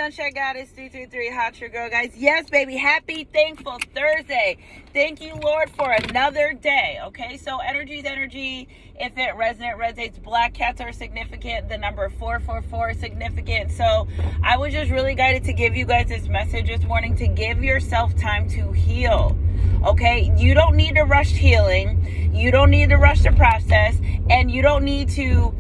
Sunshine Goddess 333 Hot Your Girl, guys. Yes, baby. Happy Thankful Thursday. Thank you, Lord, for another day. Okay, so energy is energy. If it resonates. Black cats are significant. The number 444 is significant. So I was just really guided to give you guys this message this morning to give yourself time to heal. Okay, you don't need to rush healing. You don't need to rush the process, and you don't need to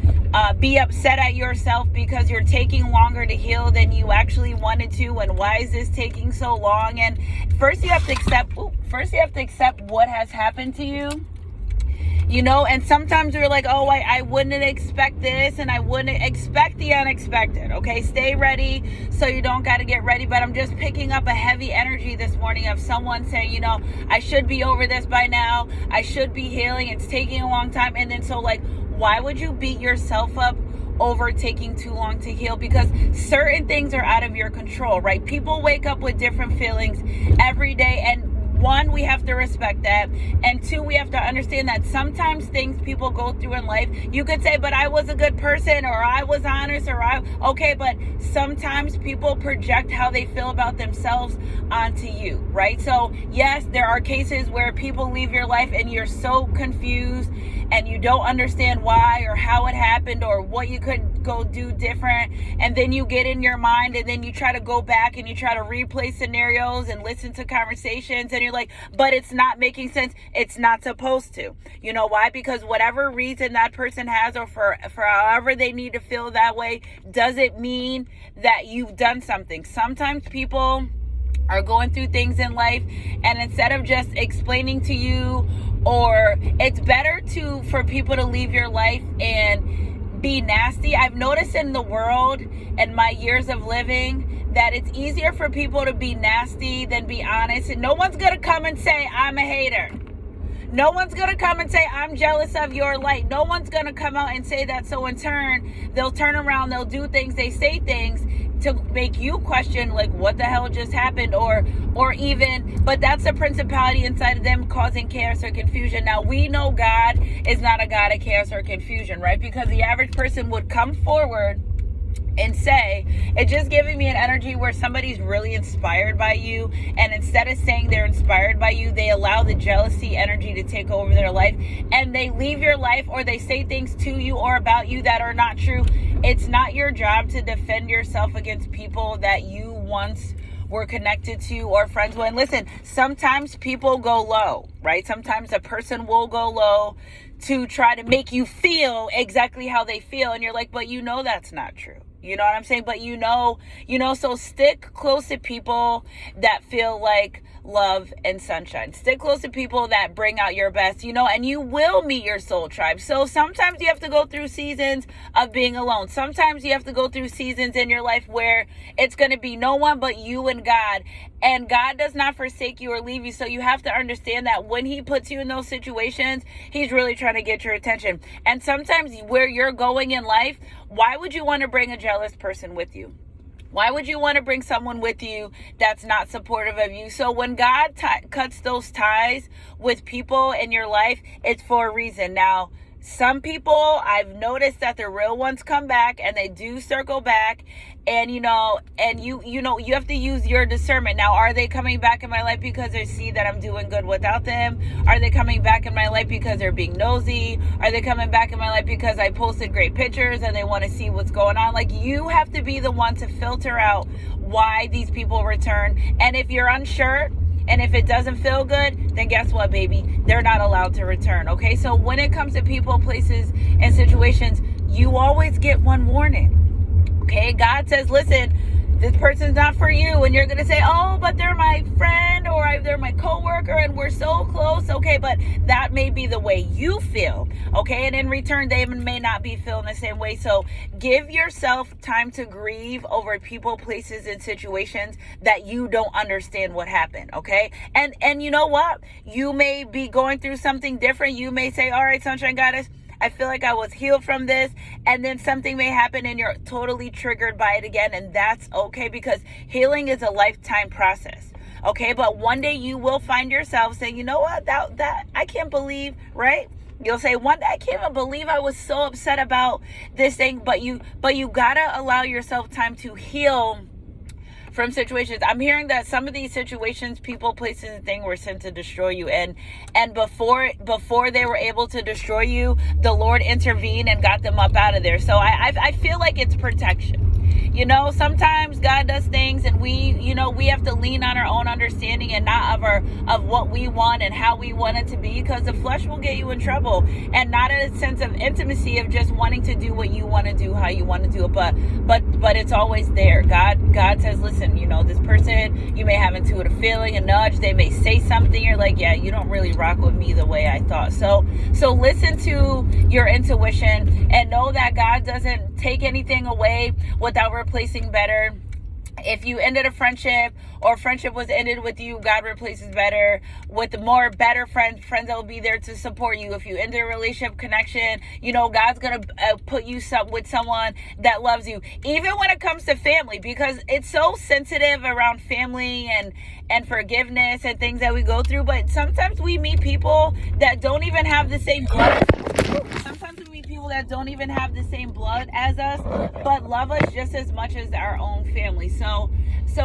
be upset at yourself because you're taking longer to heal than you actually wanted to. And why is this taking so long? And first you have to accept what has happened to you. You know, and sometimes we're like, oh, I wouldn't expect this, and I wouldn't expect the unexpected. Okay, stay ready so you don't got to get ready. But I'm just picking up a heavy energy this morning of someone saying, you know, I should be over this by now. I should be healing. It's taking a long time. And then so like, why would you beat yourself up over taking too long to heal? Because certain things are out of your control, right? People wake up with different feelings every day, and one, we have to respect that. And two, we have to understand that sometimes things people go through in life, you could say, but I was a good person, or I was honest, okay, but sometimes people project how they feel about themselves onto you, right? So yes, there are cases where people leave your life and you're so confused and you don't understand why or how it happened or what you could go do different. And then you get in your mind and then you try to go back and you try to replay scenarios and listen to conversations, and you're like, but it's not making sense. It's not supposed to. You know why? Because whatever reason that person has, or for however they need to feel that way, doesn't mean that you've done something. Sometimes people are going through things in life, and instead of just explaining to you, or it's better for people to leave your life and be nasty. I've noticed in the world and my years of living that it's easier for people to be nasty than be honest. And no one's going to come and say, I'm a hater. No one's going to come and say, I'm jealous of your light. No one's going to come out and say that. So in turn, they'll turn around, they'll do things, they say things to make you question, like, what the hell just happened? Or even, but that's the principality inside of them causing chaos or confusion. Now, we know God is not a God of chaos or confusion, right? Because the average person would come forward and say, it's just giving me an energy where somebody's really inspired by you, and instead of saying they're inspired by you, they allow the jealousy energy to take over their life, and they leave your life, or they say things to you or about you that are not true. It's not your job to defend yourself against people that you once were connected to or friends with. And listen, sometimes people go low, right? Sometimes a person will go low to try to make you feel exactly how they feel, and you're like, but you know that's not true. You know what I'm saying? But you know, so stick close to people that feel like love and sunshine. Stick close to people that bring out your best, and you will meet your soul tribe. So sometimes you have to go through seasons of being alone. Sometimes you have to go through seasons in your life where it's going to be no one but you and God. And God does not forsake you or leave you. So you have to understand that when he puts you in those situations, he's really trying to get your attention. And sometimes where you're going in life, why would you want to bring a jealous person with you? Why would you want to bring someone with you that's not supportive of you? So when God cuts those ties with people in your life, it's for a reason. Now, some people, I've noticed that the real ones come back, and they do circle back, and you have to use your discernment. Now, are they coming back in my life because they see that I'm doing good without them? Are they coming back in my life because they're being nosy? Are they coming back in my life because I posted great pictures and they want to see what's going on? Like, you have to be the one to filter out why these people return. And if you're unsure, and if it doesn't feel good, then guess what, baby? They're not allowed to return, okay? So when it comes to people, places, and situations, you always get one warning, okay? God says, listen, this person's not for you. And you're going to say, oh, but they're my friend, or they're my coworker, and we're so close, okay? But that may be the way you feel, okay? And in return, they may not be feeling the same way. So give yourself time to grieve over people, places, and situations that you don't understand what happened, okay? And you know what? You may be going through something different. You may say, all right, Sunshine Goddess, I feel like I was healed from this, and then something may happen and you're totally triggered by it again, and that's okay, because healing is a lifetime process, okay? But one day you will find yourself saying, you know what, that I can't believe, right? You'll say, one day, I can't even believe I was so upset about this thing, but you gotta allow yourself time to heal from situations. I'm hearing that some of these situations, people, places, and things were sent to destroy you. And before they were able to destroy you, the Lord intervened and got them up out of there. So I feel like it's protection. You know, sometimes God does things and we have to lean on our own understanding and not of what we want and how we want it to be, because the flesh will get you in trouble, and not in a sense of intimacy of just wanting to do what you want to do, how you want to do it, but it's always there. God says, listen, you know, this person, you may have intuitive feeling, a nudge, they may say something, you're like, yeah, you don't really rock with me the way I thought. So listen to your intuition and know that God doesn't take anything away without replacing better. If you ended a friendship, or friendship was ended with you, God replaces better with more better friends that will be there to support you. If you ended a relationship connection, you know, God's going to put you with someone that loves you. Even when it comes to family, because it's so sensitive around family and forgiveness and things that we go through. But sometimes we meet people that don't even have the same blood. Sometimes we meet people that don't even have the same blood as us, but love us just as much as our own family. So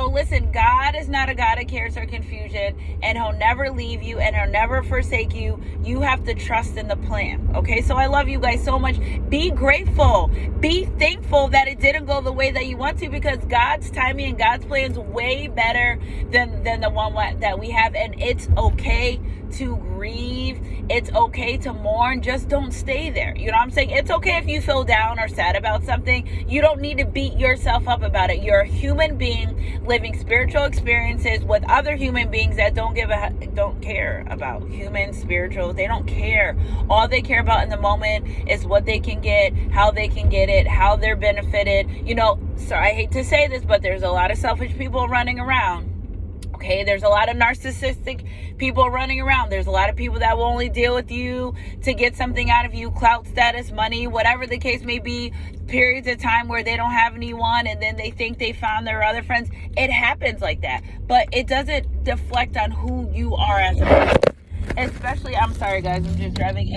listen, God is not a God of chaos or confusion, and he'll never leave you and he'll never forsake you. You have to trust in the plan. Okay, so I love you guys so much. Be grateful. Be thankful that it didn't go the way that you want to, because God's timing and God's plan is way better than the one that we have. And it's okay to grieve. It's okay to mourn. Just don't stay there. You know what I'm saying? It's okay if you feel down or sad about something. You don't need to beat yourself up about it. You're a human being living spiritual experiences with other human beings that don't care about human spiritual. They don't care. All they care about in the moment is what they can get, how they can get it, how they're benefited. You know, so I hate to say this, but there's a lot of selfish people running around. Okay, there's a lot of narcissistic people running around. There's a lot of people that will only deal with you to get something out of you, clout, status, money, whatever the case may be. Periods of time where they don't have anyone and then they think they found their other friends. It happens like that, but it doesn't deflect on who you are as a person. Especially, I'm sorry guys, I'm just driving.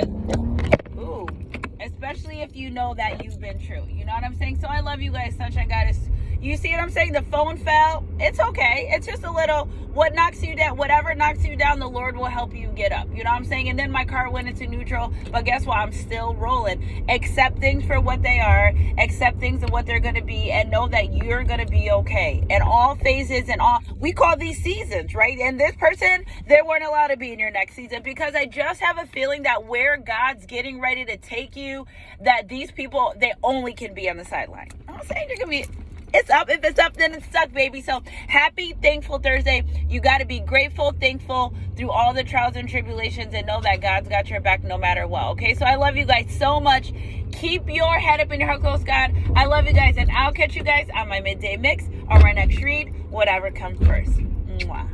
Especially if you know that you've been true. You know what I'm saying? So I love you guys. Sunshine Goddess. You see what I'm saying? The phone fell. It's okay. It's just a little, what knocks you down, whatever knocks you down, the Lord will help you get up. You know what I'm saying? And then my car went into neutral, but guess what? I'm still rolling. Accept things for what they are. Accept things of what they're going to be, and know that you're going to be okay. And all phases and all, we call these seasons, right? And this person, they weren't allowed to be in your next season, because I just have a feeling that where God's getting ready to take you, that these people, they only can be on the sideline. I'm not saying you're going to be... It's up. If it's up, then it's stuck, baby. So happy, thankful Thursday. You got to be grateful, thankful through all the trials and tribulations, and know that God's got your back no matter what. Okay, so I love you guys so much. Keep your head up and your heart close, God. I love you guys, and I'll catch you guys on my midday mix or my next read, whatever comes first. Mwah.